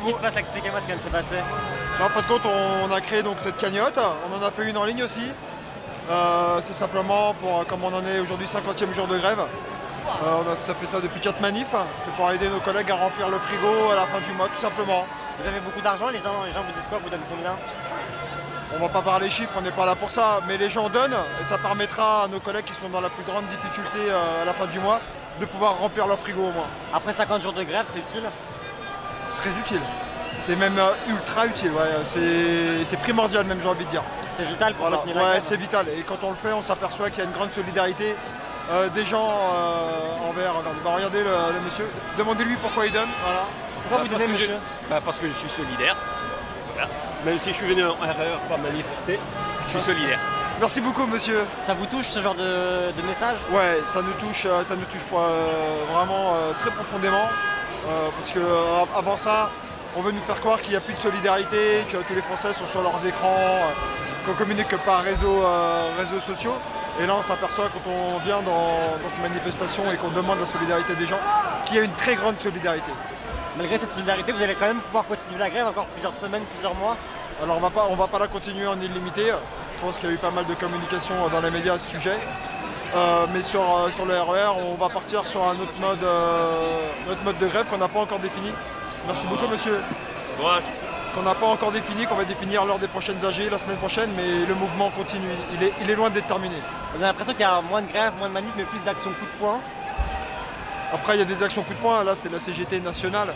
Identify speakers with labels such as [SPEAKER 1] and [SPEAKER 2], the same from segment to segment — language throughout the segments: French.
[SPEAKER 1] qui se passe? Expliquez-moi ce qui vient de se passer.
[SPEAKER 2] En fin de compte, on a créé donc cette cagnotte, on en a fait une en ligne aussi. C'est simplement pour, comme on en est aujourd'hui 50e jour de grève, ça fait ça depuis 4 manifs, c'est pour aider nos collègues à remplir le frigo à la fin du mois, tout simplement.
[SPEAKER 1] Vous avez beaucoup d'argent, les gens vous disent quoi? Vous donnez combien?
[SPEAKER 2] On va pas parler chiffres, on n'est pas là pour ça, mais les gens donnent et ça permettra à nos collègues qui sont dans la plus grande difficulté à la fin du mois de pouvoir remplir leur frigo au moins.
[SPEAKER 1] Après 50 jours de grève, c'est utile?
[SPEAKER 2] Très utile. C'est même ultra utile, ouais. C'est primordial même, j'ai envie de dire.
[SPEAKER 1] C'est vital pour continuer la
[SPEAKER 2] grève.
[SPEAKER 1] grève?
[SPEAKER 2] Ouais, c'est vital. Et quand on le fait, on s'aperçoit qu'il y a une grande solidarité des gens envers... regardez le monsieur, demandez-lui pourquoi il donne. Voilà.
[SPEAKER 1] Pourquoi vous donnez, monsieur?
[SPEAKER 3] Parce que je suis solidaire. Voilà. Même si je suis venu en erreur pas manifester, je suis solidaire.
[SPEAKER 2] Merci beaucoup, monsieur.
[SPEAKER 1] Ça vous touche ce genre de message?
[SPEAKER 2] Ouais, ça nous touche vraiment très profondément. Parce que avant ça, on veut nous faire croire qu'il n'y a plus de solidarité, que tous les Français sont sur leurs écrans, qu'on communique que par réseaux sociaux. Et là, on s'aperçoit quand on vient dans ces manifestations et qu'on demande la solidarité des gens, qu'il y a une très grande solidarité.
[SPEAKER 1] Malgré cette solidarité, vous allez quand même pouvoir continuer la grève encore plusieurs semaines, plusieurs mois?
[SPEAKER 2] Alors on va pas la continuer en illimité. Je pense qu'il y a eu pas mal de communication dans les médias à ce sujet. Mais sur le RER, on va partir sur un autre mode de grève qu'on n'a pas encore défini. Merci beaucoup, monsieur.
[SPEAKER 3] Courage.
[SPEAKER 2] Qu'on n'a pas encore défini, qu'on va définir lors des prochaines AG la semaine prochaine, mais le mouvement continue. Il est loin d'être terminé.
[SPEAKER 1] On a l'impression qu'il y a moins de grève, moins de manifs, mais plus d'actions coup de poing.
[SPEAKER 2] Après, il y a des actions coup de poing. Là, c'est la CGT nationale.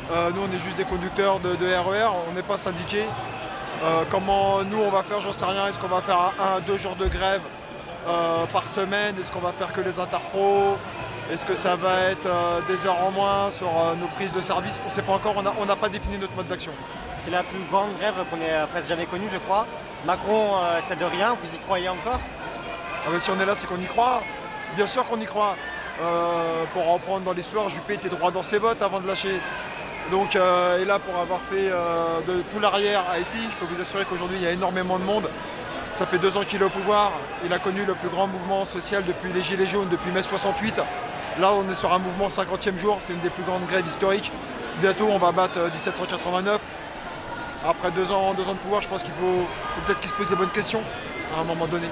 [SPEAKER 2] Nous, on est juste des conducteurs de RER. On n'est pas syndiqués. Comment nous, on va faire, j'en sais rien. Est-ce qu'on va faire 1 à 2 jours de grève par semaine? Est-ce qu'on va faire que les interpros? Est-ce que ça va être des heures en moins sur nos prises de service? On ne sait pas encore, on n'a pas défini notre mode d'action.
[SPEAKER 1] C'est la plus grande grève qu'on ait presque jamais connue, je crois. Macron, c'est de rien, vous y croyez encore?
[SPEAKER 2] Ah ben, si on est là, c'est qu'on y croit. Bien sûr qu'on y croit. Pour reprendre dans l'histoire, Juppé était droit dans ses bottes avant de lâcher. Donc, et là, pour avoir fait de tout l'arrière à ici, je peux vous assurer qu'aujourd'hui, il y a énormément de monde. Ça fait 2 ans qu'il est au pouvoir. Il a connu le plus grand mouvement social depuis les Gilets jaunes, depuis mai 68. Là, on est sur un mouvement 50e jour. C'est une des plus grandes grèves historiques. Bientôt, on va battre 1789. Après 2 ans de pouvoir, je pense qu'il faut peut-être qu'il se pose les bonnes questions à un moment donné.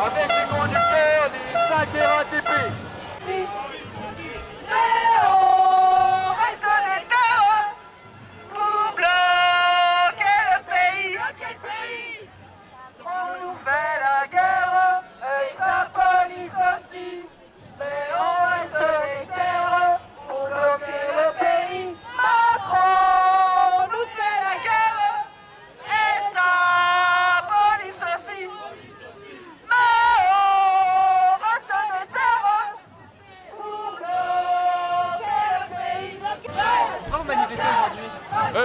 [SPEAKER 4] Avec les conducteurs des 5 RATP.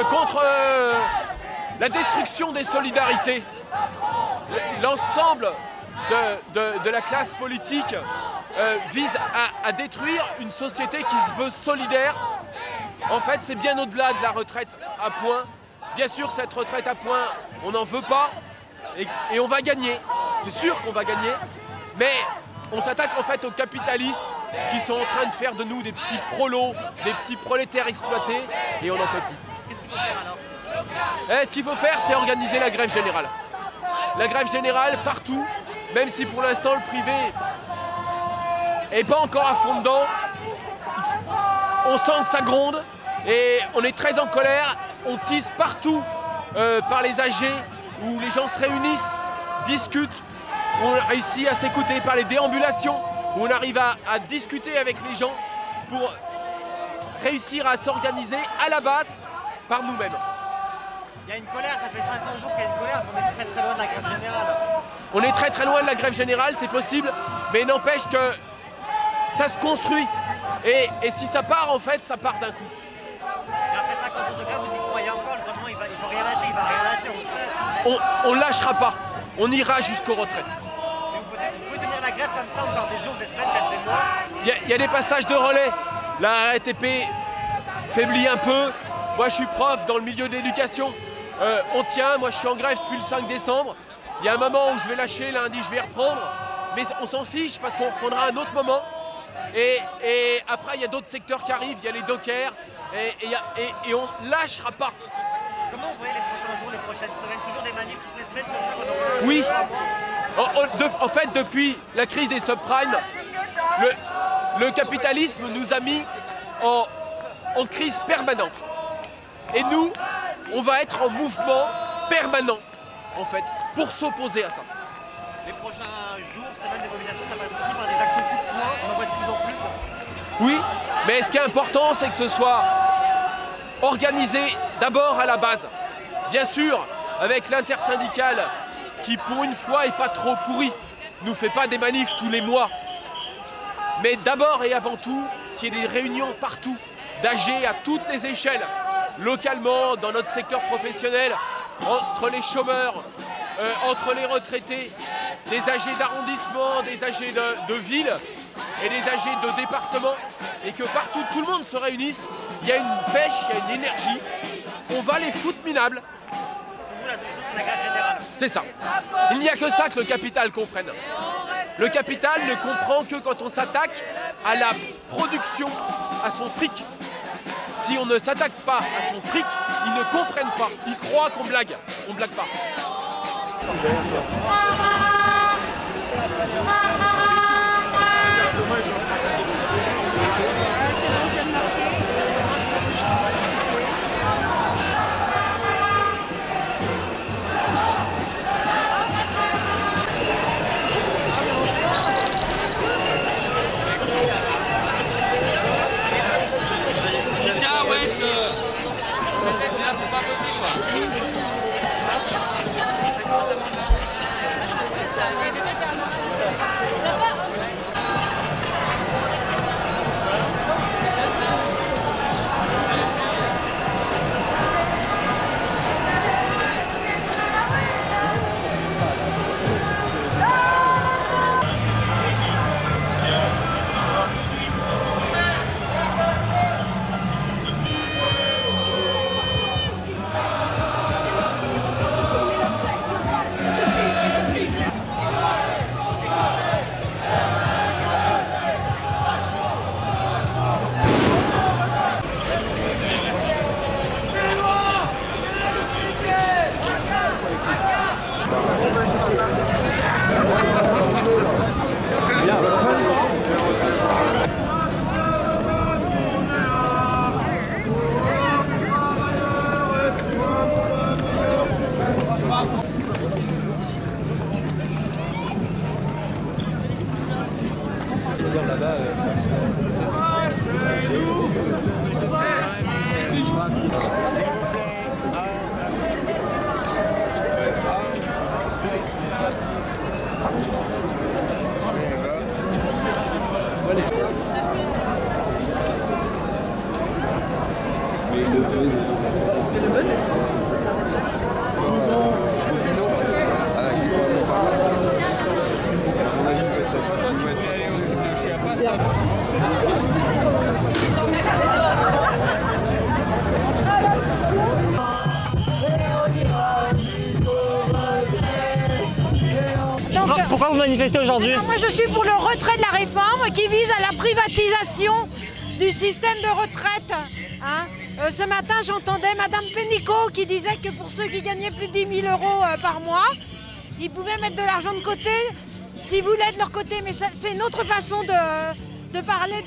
[SPEAKER 3] Contre la destruction des solidarités. L'ensemble de la classe politique vise à détruire une société qui se veut solidaire. En fait, c'est bien au-delà de la retraite à points. Bien sûr, cette retraite à points, on n'en veut pas et on va gagner. C'est sûr qu'on va gagner, mais on s'attaque en fait aux capitalistes qui sont en train de faire de nous des petits prolos, des petits prolétaires exploités, et on n'en peut plus.
[SPEAKER 1] Qu'est-ce qu'il faut faire alors?
[SPEAKER 3] Ce qu'il faut faire, c'est organiser la grève générale. La grève générale partout, même si pour l'instant le privé n'est pas encore à fond dedans. On sent que ça gronde et on est très en colère. On tisse partout par les AG où les gens se réunissent, discutent. On réussit à s'écouter par les déambulations où on arrive à discuter avec les gens pour réussir à s'organiser à la base par nous-mêmes.
[SPEAKER 1] Il y a une colère, ça fait 50 jours qu'il y a une colère, mais on est très très loin de la grève générale.
[SPEAKER 3] On est très très loin de la grève générale, c'est possible, mais n'empêche que ça se construit. Et si ça part, en fait, ça part d'un coup.
[SPEAKER 1] Et après 50 jours de grève, vous y croyez encore? Le gouvernement, il va rien lâcher, il va rien lâcher, on le sait.
[SPEAKER 3] On lâchera pas, on ira jusqu'au retrait.
[SPEAKER 1] Mais vous pouvez tenir la grève comme ça encore des jours, des semaines, peut-être des mois?
[SPEAKER 3] Il y a des passages de relais. La RATP faiblit un peu, Moi je suis prof dans le milieu de l'éducation. On tient, moi je suis en grève depuis le 5 décembre. Il y a un moment où je vais lâcher, lundi je vais reprendre. Mais on s'en fiche parce qu'on reprendra à un autre moment. Et après il y a d'autres secteurs qui arrivent, il y a les dockers. Et on lâchera pas.
[SPEAKER 1] Comment vous voyez les prochains jours, les prochaines semaines? Toujours des manifs toutes les semaines comme ça qu'on aura
[SPEAKER 3] Oui. En fait, depuis la crise des subprimes, le capitalisme nous a mis en crise permanente. Et nous, on va être en mouvement permanent, en fait, pour s'opposer à ça.
[SPEAKER 1] Les prochains jours, semaines de mobilisation, ça passe aussi par des actions coup de poing, on en voit de plus en plus.
[SPEAKER 3] Oui, mais ce qui est important, c'est que ce soit organisé d'abord à la base. Bien sûr, avec l'intersyndicale, qui pour une fois est pas trop pourri, nous fait pas des manifs tous les mois. Mais d'abord et avant tout, qu'il y ait des réunions partout, d'AG à toutes les échelles, localement, dans notre secteur professionnel, entre les chômeurs, entre les retraités, des AG d'arrondissement, des AG de ville et des AG de département, et que partout tout le monde se réunisse, il y a une pêche, il y a une énergie, on va les foutre minables.
[SPEAKER 1] Pour vous, la solution, c'est la grève générale.
[SPEAKER 3] C'est ça. Il n'y a que ça que le capital comprenne. Le capital ne comprend que quand on s'attaque à la production, à son fric. Si on ne s'attaque pas à son fric, ils ne comprennent pas. Ils croient qu'on blague. On blague pas.
[SPEAKER 1] Pourquoi vous manifestez aujourd'hui?
[SPEAKER 5] Moi je suis pour le retrait de la réforme qui vise à la privatisation du système de retraite. Hein. Ce matin j'entendais Madame Pénicaud qui disait que pour ceux qui gagnaient plus de 10 000 € par mois, ils pouvaient mettre de l'argent de côté s'ils voulaient de leur côté. Mais c'est une autre façon de parler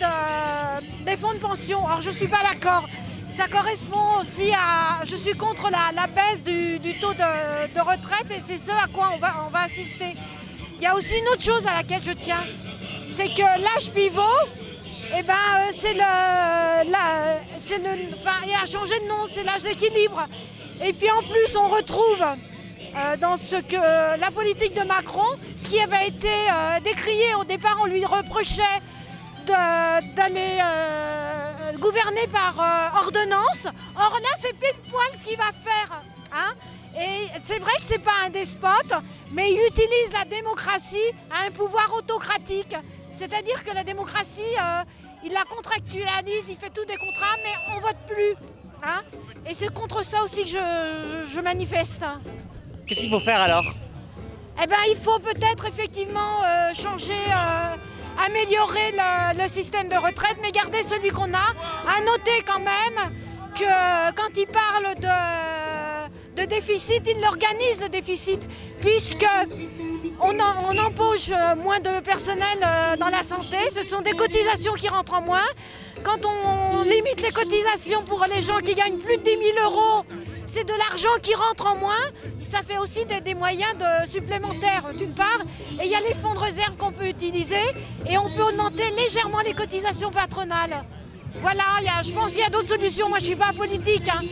[SPEAKER 5] des fonds de pension. Alors je ne suis pas d'accord. Ça correspond aussi à... Je suis contre la baisse du taux de retraite et c'est ce à quoi on va assister. Il y a aussi une autre chose à laquelle je tiens, c'est que l'âge pivot, eh ben, il a changé de nom, c'est l'âge d'équilibre. Et puis en plus, on retrouve dans la politique de Macron, ce qui avait été décrié au départ, on lui reprochait d'aller gouverner par ordonnance. Or là, c'est pile poil ce qu'il va faire. Hein. Et c'est vrai que c'est pas un despote, mais il utilise la démocratie à un pouvoir autocratique. C'est-à-dire que la démocratie, il la contractualise, il fait tout des contrats, mais on vote plus. Hein, et c'est contre ça aussi que je manifeste.
[SPEAKER 1] Qu'est-ce qu'il faut faire alors?
[SPEAKER 5] Eh ben, il faut peut-être effectivement changer, améliorer le système de retraite, mais garder celui qu'on a. À noter quand même que quand il parle de déficit, il l'organise le déficit, puisque on embauche moins de personnel dans la santé. Ce sont des cotisations qui rentrent en moins. Quand on limite les cotisations pour les gens qui gagnent plus de 10 000 €, c'est de l'argent qui rentre en moins. Ça fait aussi des moyens supplémentaires d'une part. Et il y a les fonds de réserve qu'on peut utiliser. Et on peut augmenter légèrement les cotisations patronales. Voilà, je pense qu'il y a d'autres solutions. Moi, je ne suis pas politique. Hein.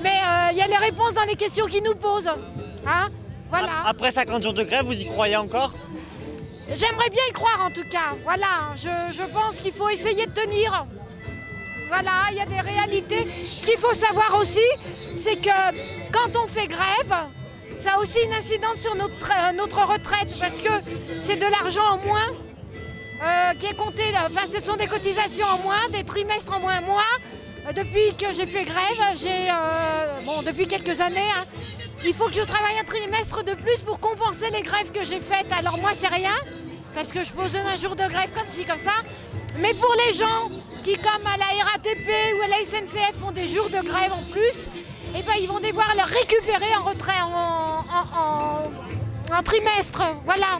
[SPEAKER 5] Mais il y a les réponses dans les questions qu'ils nous posent. Hein, voilà.
[SPEAKER 1] Après 50 jours de grève, vous y croyez encore?
[SPEAKER 5] J'aimerais bien y croire en tout cas. Voilà, je pense qu'il faut essayer de tenir. Voilà, il y a des réalités. Ce qu'il faut savoir aussi, c'est que quand on fait grève, ça a aussi une incidence sur notre retraite parce que c'est de l'argent en moins qui est compté. Enfin, ce sont des cotisations en moins, des trimestres en moins. Moi, depuis que j'ai fait grève, depuis quelques années, hein, il faut que je travaille un trimestre de plus pour compenser les grèves que j'ai faites. Alors moi, c'est rien, parce que je pose un jour de grève comme ci, comme ça. Mais pour les gens qui, comme à la RATP ou à la SNCF, font des jours de grève en plus, eh ben, ils vont devoir les récupérer en retrait, en trimestre. Voilà.